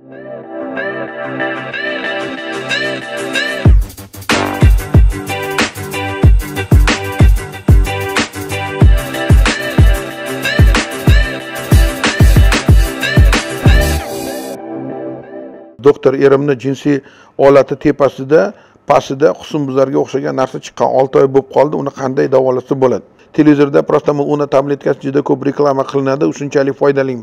Doktor erimni jinsiy holati tepasida, pastida husnbuzarga o'xshagan narsa chiqqan. 6 oy bo'lib qoldi. Uni qanday davolasa bo'ladi? Televizorda prostamol una tabletkasi juda ko'p reklama qilinadi. U shunchalik foydali.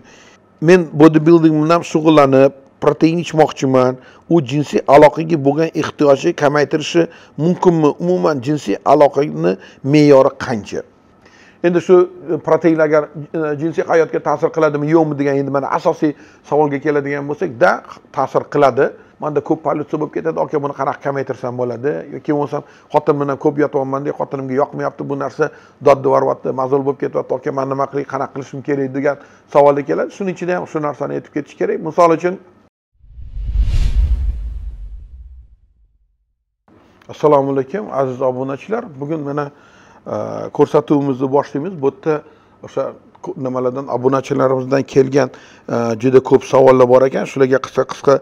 Men bodybuilding bilan shug'ullanib, protein ichmoqchiman. U jinsiy aloqaga bo'lgan ehtiyojni kamaytirishi mumkinmi? Umuman jinsiy aloqaning me'yori qancha? Endi shu protein agar jinsiy hayotga ta'sir qiladimi, yo'qmi degan endi mana asosiy savolga keladigan bo'lsak, ta'sir qiladi. Menda ko'p politsiya bo'lib ketadi, aka buni qanaqa kamaytirsam bo'ladi yoki bo'lmasam xotin bilan ko'p yotyapman deb xotinimga yoqmayapti bu narsa, dodda boryapti, mazol bo'lib ketyapti, aka men nima qilay, qanaqa qilishim kerak degan savolga keladi. Shuning ichida ham shu narsani aytib ketish kerak. Misol uchun Assalomu alaykum aziz obunachilar. Bugun mana ko'rsatuvimizni boshlaymiz. Bu yerda o'sha nimalardan obunachilarimizdan kelgan juda ko'p savollar bor ekan. Shularga qisqa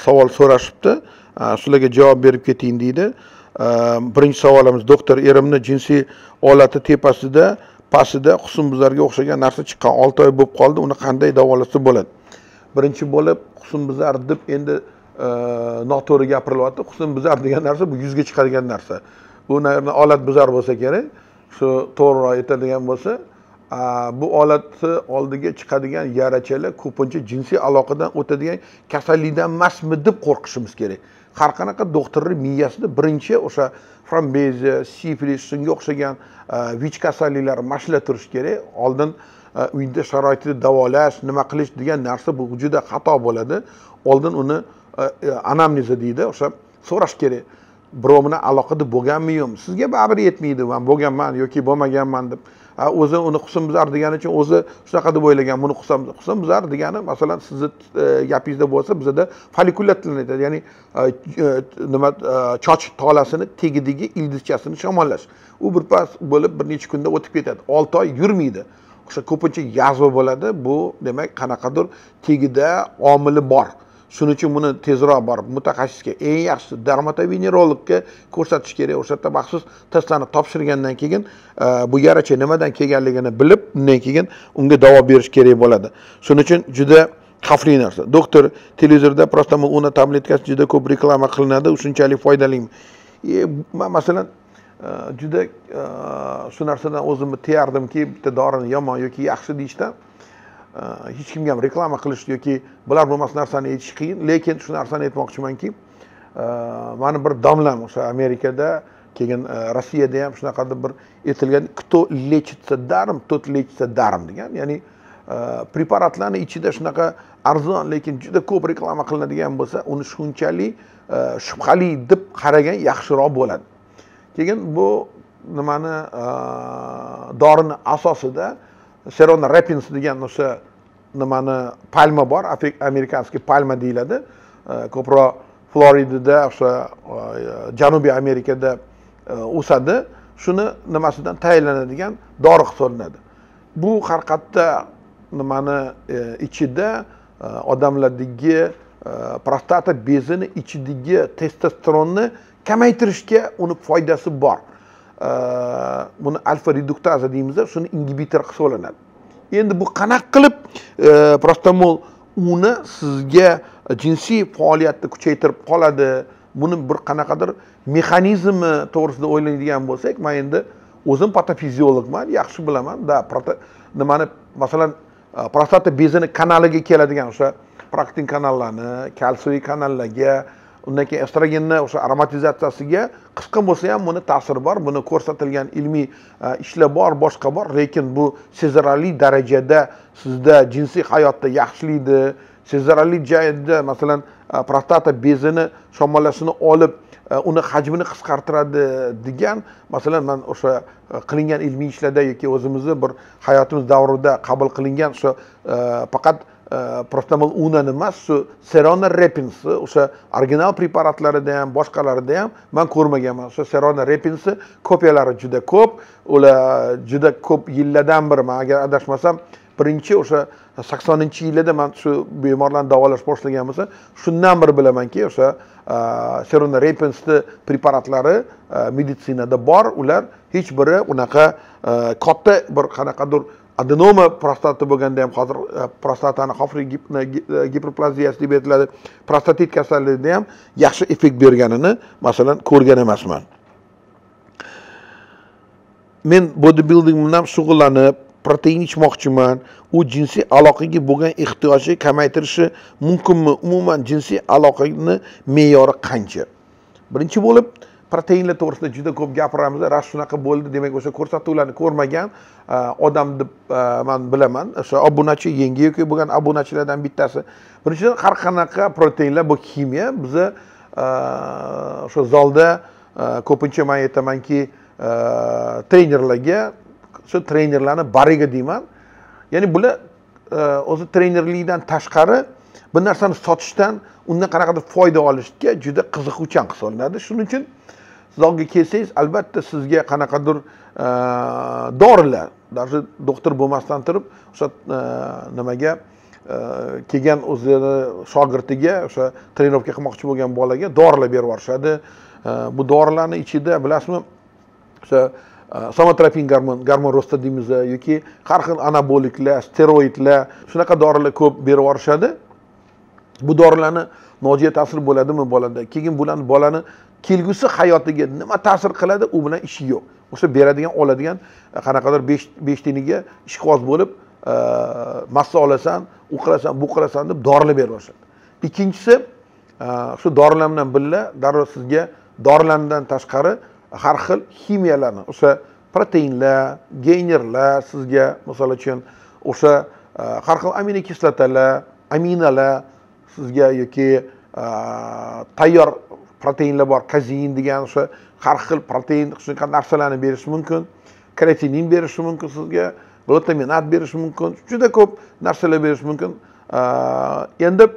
savol so'rashibdi. Shularga javob berib ketayim deydi. Birinchi savolimiz: doktor erimni jinsiy holati tepasida, pastida husnbuzarga o'xshagan narsa chiqqan. 6 oy bo'lib qoldi. Uni qanday davolasa bo'ladi? Birinchi bo'lib husnbuzar deb endi noto'g'ri gapirilyapti. Husnbuzar degan narsa bu yuzga chiqadigan narsa. Bu olat buzar bo'lsa kerak. Shu to'g'riroq aytadigan bo'lsa, bu olatni oldiga chiqadigan yarachalar ko'pincha jinsiy aloqadan o'tadigan kasallikdan emasmi deb qo'rqishimiz kerak. Har qanaqa doktorning miyasida birinchi o'sha frambeziya, sifilis, shunga o'xshagan vich kasalliklar mashla turish kerak. Oldin uyda sharoitida davolash, nima qilish degan narsa bu juda xato bo'ladi. Oldin uni anamneza deydi, o'sha so'rash kerak. Birov bilan aloqada bo'lganmi yo'qmi? Sizga baribir yetmaydi, men bo'lganman yoki bo'lmaganman deb. O'zi uni husnbuzar degani uchun o'zi shunaqa deb o'ylagan. Buni husnbuzar degani, masalan, sizni gapingizda bo'lsa, bizda folikulyat aytadi. Ya'ni nima choch tolasini tagidagi ildizchasini shamollash. U birpas bo'lib bir necha kunda o'tib ketadi. 6 oy yurmaydi. O'sha ko'pincha yazva bo'ladi. Bu demak qanaqadir tagida omili bor. Shuning uchun buni tezroq borib mutaxassisga, eng yaxshi dermatovenerologga ko'rsatish kerak. O'sha yerda maxsus testlarni topshirgandan keyin bu yaracha nimadan kelganligini bilib, undan keyin unga davo berish kerak bo'ladi. Shuning uchun juda xavfli narsa. Doktor, televizorda prostamol una tabletkasi juda ko'p reklama qilinadi. U shunchalik foydalimi? Men masalan juda shu narsadan o'zimni tiyardimki, bitta dorini yomon yoki yaxshi deyishdan hech kimga ham reklama qilish yoki bular bo'lmas narsani aytish qiyin, lekin shu narsani aytmoqchimanki, mani bir domlam o'sha Amerikada, keyin Rossiyada ham shunaqa bir aytilgan, кто лечится даром, тот лечится даром degan. Ya'ni preparatlarning ichida shunaqa arzon lekin juda ko'p reklama qilinadigan bo'lsa, uni shunchalik shubhali deb qaragan yaxshiroq bo'ladi. Keyin bu nimani dorini asosida Serona repins degan o'sha nimani palma bor, amerikanskiy palma deyiladi. Ko'proq Floridada, o'sha Janubiy Amerikada o'sadi. Shuni nimasidan tayyorlanadigan dori hisoblanadi. Bu haqiqatda nimani ichida odamlardagi prostata bezini ichidagi testosteronni kamaytirishga uni foydasi bor. Buni alfa reduktaza deymiz, shuni ingibitor hisoblanadi. Endi bu qanaqa qilib prostamol uni sizga jinsiy faoliyatni kuchaytirib qoladi? Buni bir qanaqadir mexanizmi to'g'risida o'ylaydigan bo'lsak, men endi o'zim patofiziologman, yaxshi bilaman. Nimani masalan prostata bezini kanaliga keladigan o'sha praktin kanallarni, kalsiy kanallarga, undan keyin estrogenni o'sha aromatizatsiyasiga qisqa bo'lsa ham buni ta'siri bor. Buni ko'rsatilgan ilmiy ishlar bor, boshqa bor, lekin bu sezilarli darajada sizda jinsiy hayotda yaxshilaydi. Sezilarli joyda masalan prostata bezini shamollashini olib, uni hajmini qisqartiradi degan, masalan men o'sha qilingan ilmiy ishlarda yoki o'zimizni bir hayotimiz davrida qabul qilingan o'sha faqat prostamol unani emas, shu Serona repins, o'sha original preparatlarida ham, boshqalarida ham men ko'rmaganman. O'sha Serona repins kopiyalari juda ko'p. Ular juda ko'p yillardan beri, men agar adashmasam birinchi o'sha 80-yillarda men shu bemorlarni davolash boshlagan bo'lsa, shundan beri bilamanki, o'sha seronorepensni preparatlari meditsinada bor, ular hech biri unaqa katta bir qanaqadir adenoma prostata bo'lganda ham hozir prostatani xofli giperplaziyasi deb aytiladi, prostatit kasalligida ham yaxshi effekt berganini masalan ko'rgan emasman. Men bodybuilding bilan shug'ullanib, protein ichmoqchiman. U jinsiy aloqaga bo'lgan ehtiyojni kamaytirishi mumkinmi? Umuman jinsiy aloqaning me'yori qancha? Birinchi bo'lib, proteinlar to'g'risida juda ko'p gapiramiz. Ras shunaqa bo'ldi, demak o'sha ko'rsatuvlarni ko'rmagan odam deb men bilaman. O'sha obunachi, yangi yoki bo'lgan obunachilardan bittasi. Birinchidan har qanaqa proteinlar bu kimya. Biza o'sha zalda ko'pincha men aytamanki, trenerlarga, shu trenerlarni bariga deyman. Ya'ni bular o'zi trenerlikdan tashqari bir narsani sotishdan, undan qanaqadir foyda olishga juda qiziquvchan hisoblanadi. Shuning uchun zalga kelsangiz, albatta sizga qanaqadir dorilar, даже doktor bo'lmasdan turib, o'sha nimaga kelgan o'zini shogirdiga, o'sha trenirovka qilmoqchi bo'lgan bolaga dorilar berib yuborishadi. Bu dorilarning ichida bilasizmi, o'sha somatropin gormon ro'sti deymiz yoki har xil anaboliklar, steroidlar, shunaqa dorilar ko'p berib yuborishadi. Bu dorilarni nojo'ya ta'sir bo'ladimi bolada? Keyin bularni bolani kelgusi hayotiga nima ta'sir qiladi, u bilan ishi yo'q. O'sha beradigan, oladigan qanaqadir 5 tiniga ishqiboz bo'lib, massa olasan, u qilasan, bu qilasan deb dorilar berib yuborishadi. Ikkinchisi, shu dorilar bilan birga darrov sizga dorilardan tashqari har xil ximiyalarni, o'sha proteinlar, geynerlar sizga, misol uchun o'sha har xil aminokislotalar, aminalar sizga yoki tayyor proteinlar bor, kazein degan o'sha har xil protein shunaqa narsalarni berishi mumkin. Kreatinin berishi mumkin sizga, glutaminat berishi mumkin. Juda ko'p narsalar berishi mumkin. Endi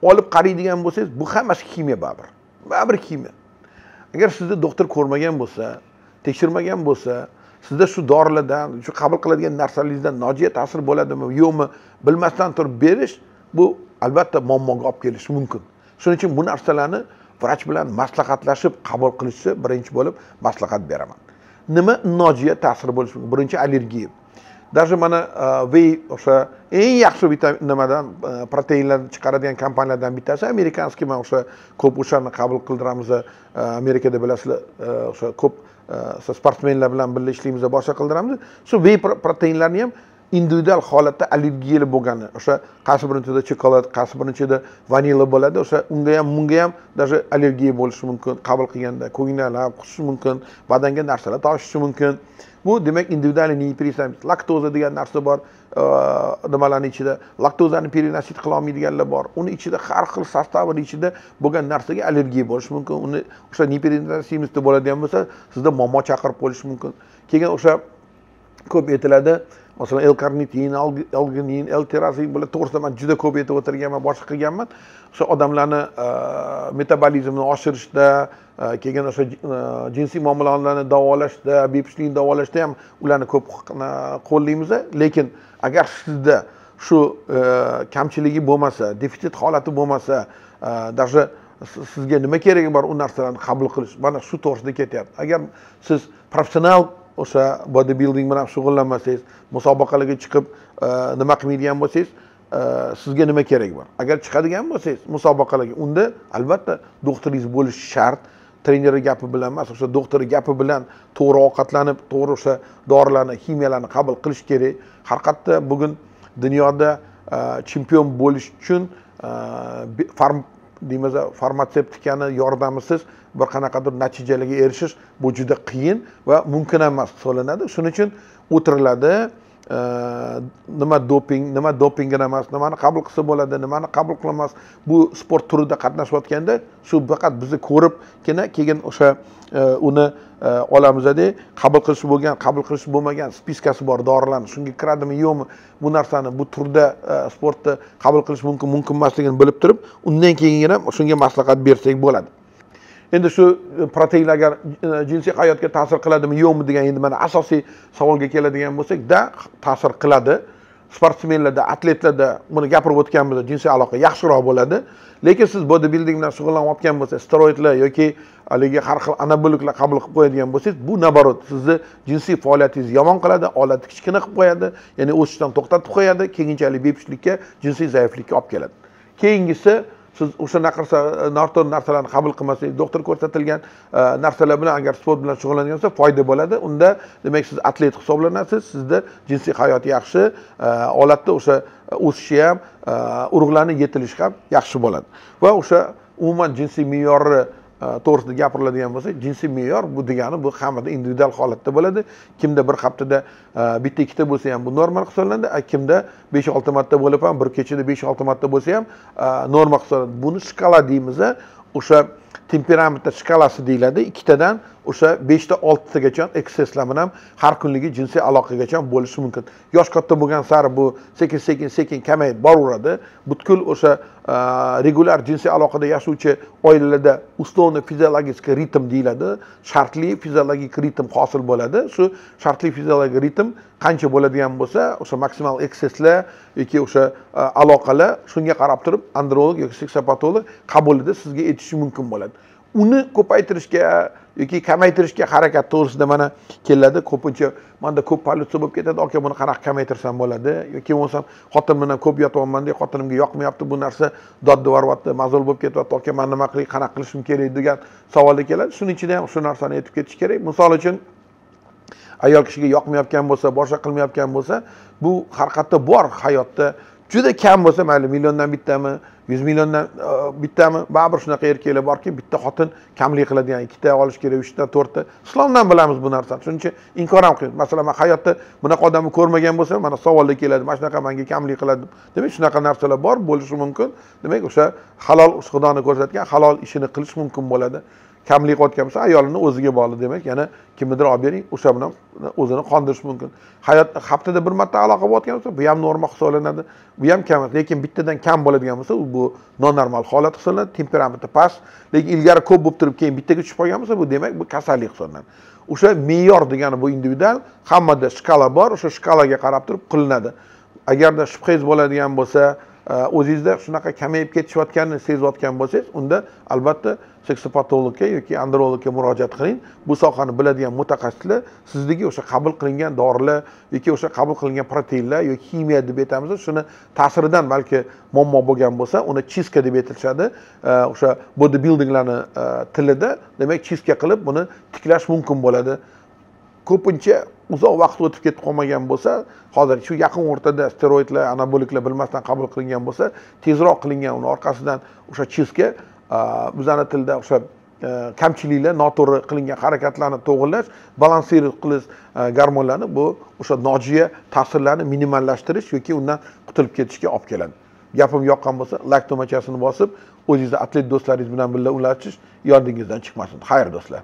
olib qaraydigan bo'lsangiz, bu hammasi ximiya baribir. Baribir ximiya. Agar sizni doktor ko'rmagan bo'lsa, tekshirmagan bo'lsa, sizda shu dorilardan, shu qabul qiladigan narsalaringizdan nojo'ya ta'sir bo'ladimi, yo'qmi, bilmasdan turib berish, bu albatta muammoga olib kelishi mumkin. Shuning uchun bu narsalarni vrach bilan maslahatlashib qabul qilishni birinchi bo'lib maslahat beraman. Nima nojo'ya ta'sir bo'lishi mumkin? Birinchi allergiya. Даже mana whey o'sha eng yaxshi vitamin nimadan proteinlar chiqaradigan kompaniyalardan bittasi amerikanskiy, men o'sha ko'p o'shani qabul qildiramiz. Amerikada bilasizlar, o'sha ko'p sportmenlar bilan birga ishlaymiz, boshqa qildiramiz. Shu whey proteinlarni ham individual holatda allergiyalar bo'lgani, o'sha qaysi birinchida chokolad, qaysi birinchida vanila bo'ladi, o'sha unga ham, bunga ham даже allergiya bo'lishi mumkin. Qabul qilganda ko'ngillar qusishi mumkin, badanga narsalar toshishi mumkin. Bu demak individual neoperisam, laktoza degan narsa bor, nimalarning ichida laktozani perinasit qila olmaydiganlar bor. Uni ichida har xil sostavlar ichida bo'lgan narsaga allergiya bo'lishi mumkin. Uni o'sha neoperinasitda bo'ladigan bo'lsa, sizda muammo chaqirib qo'yishi mumkin. Keyin o'sha ko'p aytiladi, masalan, L-karnitin, L-guanin, L-tirazin bular to'g'risida men juda ko'p aytib o'tirganman, boshqa qilganman. O'sha odamlarni metabolizmini oshirishda, keyin o'sha jinsiy muammolarni davolashda, bepushtlikni davolashda ham ularni ko'p qo'llaymiz. Lekin agar sizda shu kamchiligi bo'lmasa, defitsit holati bo'lmasa, даже sizga nima keragi bor u narsalarni qabul qilish, mana shu to'g'risida ketyapti. Agar siz professional o'sha bodybuilding bilan shug'ullanmasangiz, musobaqalarga chiqib nima qilmaydigan bo'lsangiz, sizga nima kerak bor? Agar chiqadigan bo'lsangiz musobaqalarga, unda albatta doktoringiz bo'lishi shart. Trener gapi bilan emas, o'sha doktor gapi bilan to'g'ri ovqatlanib, to'g'ri o'sha dorilarni, ximiyalarni qabul qilish kerak. Har qatda bugun dunyoda chempion bo'lish uchun deymiz, farmatsevtikani yordamisiz bir qanaqadir natijalarga erishish bu juda qiyin va mumkin emas hisoblanadi. Shuning uchun o'tiriladi, nima doping, nima dopingga emas, nimani qabul qilsa bo'ladi, nimani qabul qilmas. Bu sport turida qatnashayotganda shu faqat bizni ko'ribgina keyin o'sha uni olamizda qabul qilish bo'lgan, qabul qilish bo'lmagan spiskasi bor dorilarni. Shunga kiradimi, yo'qmi? Bu narsani bu turda sportda qabul qilish mumkin, mumkin emasligini bilib turib, undan keyingina shunga maslahat bersak bo'ladi. Endi shu proteinlar jinsiy hayotga ta'sir qiladimi, yo'qmi degan endi mana asosiy savolga keladigan bo'lsak, ta'sir qiladi. Sportsmenlarda, atletlarda buni gapirib o'tganmiz, jinsiy aloqa yaxshiroq bo'ladi. Lekin siz bodybuilding bilan shug'ullanayotgan bo'lsangiz, steroidlar yoki haligi har xil anaboliklar qabul qilib qo'yadigan bo'lsangiz, bu nabarot sizni jinsiy faoliyatingizni yomon qiladi, odatni kichkina qilib qo'yadi, ya'ni o'sishdan to'xtatib qo'yadi, keyinchalik bepushtlikka, jinsiy zaiflikka olib keladi. Keyingisi, siz o'sha noto'g'ri narsalarni qabul qilmasangiz, doktor ko'rsatilgan narsalar bilan agar sport bilan shug'ullangan bo'lsa, foyda bo'ladi. Unda demak siz atlet hisoblanasiz, sizda jinsiy hayot yaxshi, odatda o'sha o'sishi ham, urug'larning yetilishi ham yaxshi bo'ladi. Va o'sha umuman jinsiy me'yorni to'g'risida gapiriladigan bo'lsa, jinsiy me'yor bu degani bu hammada individual holatda bo'ladi. Kimda bir haftada bitta ikkita bo'lsa ham bu normal hisoblanadi, kimda 5-6 marta bo'lib ham bir kechada 5-6 marta bo'lsa ham normal hisoblanadi. Buni shkala deymiz, o'sha temperament shkalasi deyiladi. Ikkitadan o'sha 5 ta 6 tagacha ekseslar bilan har kunligi jinsiy aloqagacha bo'lishi mumkin. Yosh katta bo'lgan sari bu sekin kamayib boraveradi. Butkul o'sha regular jinsiy aloqada yashovchi oilalarda ustovni fiziologik ritm deyiladi. Shartli fiziologik ritm hosil bo'ladi. Shu shartli fiziologik ritm qancha bo'ladigan bo'lsa, o'sha maksimal ekseslar yoki o'sha aloqalar shunga qarab turib androlog yoki seksopatolog qabulida sizga aytishi mumkin bo'ladi. Uni ko'paytirishga yoki kamaytirishga harakat to'g'risida mana keladi. Ko'pincha menda ko'p politsiya bo'lib ketadi, aka buni qanaqa kamaytirsam bo'ladi yoki bo'lsam xotin bilan ko'p yotyapman deb xotinimga yoqmayapti bu narsa, dodda boryapti, mazol bo'lib ketyapti, aka men nima qilay, qanaqa qilishim kerak degan savollar keladi. Shuning ichida ham shu narsani aytib ketish kerak. Misol uchun ayol kishiga yoqmayotgan bo'lsa, boshqa qilmayotgan bo'lsa, bu haqiqatda bor hayotda. Juda kam bo'lsa, mayli milliondan bittami, 100 milliondan bittami, baribir shunaqa erkaklar borki, bitta xotin kamlik qiladigan, ikkita olish kerak, 3 ta, 4 ta. Islomdan bilamiz bu narsani. Shuning uchun inkor ham qilmaymiz. Masalan, men hayotda bunaqa odamni ko'rmagan bo'lsam, mana savollar keladi, mana shunaqa menga kamlik qiladi. Demak, shunaqa narsalar bor, bo'lishi mumkin. Demak, o'sha halol Xudoning ko'rsatgan halol ishini qilish mumkin bo'ladi. Kamlik qilayotgan bo'lsa, ayolini o'ziga bog'liq, demak, yana kimnidir olib bering, o'sha bilan o'zini qondirish mumkin. Hayotda haftada bir marta aloqa bo'layotgan bo'lsa, bu ham normal hisoblanadi. Bu ham kam, lekin bittadan kam bo'ladigan bo'lsa, bu nonormal holat hisoblanadi, temperamenti past, lekin ilgari ko'p bo'lib turib, keyin bittaga tushib qolgan bo'lsa, bu demak bu kasallik hisoblanadi. O'sha me'yor degani bu individual, hammada shkala bor, o'sha shkalaga qarab turib qilinadi. Agarda shubhangiz bo'ladigan bo'lsa, o'zingizda shunaqa kamayib ketishayotganini sezayotgan bo'lsangiz, unda albatta seksopatologga yoki andrologga murojaat qiling. Bu sohani biladigan mutaxassislar sizdagi o'sha qabul qilingan dorilar yoki o'sha qabul qilingan proteinlar yoki ximiya deb aytamiz, shuni ta'siridan balki muammo bo'lgan bo'lsa, uni chiska deb aytiladi. O'sha bodybuildinglarni tilida, demak, chiska qilib buni tiklash mumkin bo'ladi. Ko'pincha uzoq vaqt o'tib ketib qolmagan bo'lsa, hozir shu yaqin o'rtada steroidlar, anaboliklar bilmasdan qabul qilingan bo'lsa, tezroq qilingan uni orqasidan o'sha chiska bizning tilda o'sha kamchiliklar, noto'g'ri qilingan harakatlarni to'g'rilash, balansировать qilish gormonlarni bu o'sha nojo'ya ta'sirlarni minimallashtirish yoki undan qutulib ketishga olib keladi. Gapim yoqqan bo'lsa, like tugmachasini bosib, o'zingizni atlet do'stlaringiz bilan birga ulashish yodingizdan chiqmasin. Xayr do'stlar.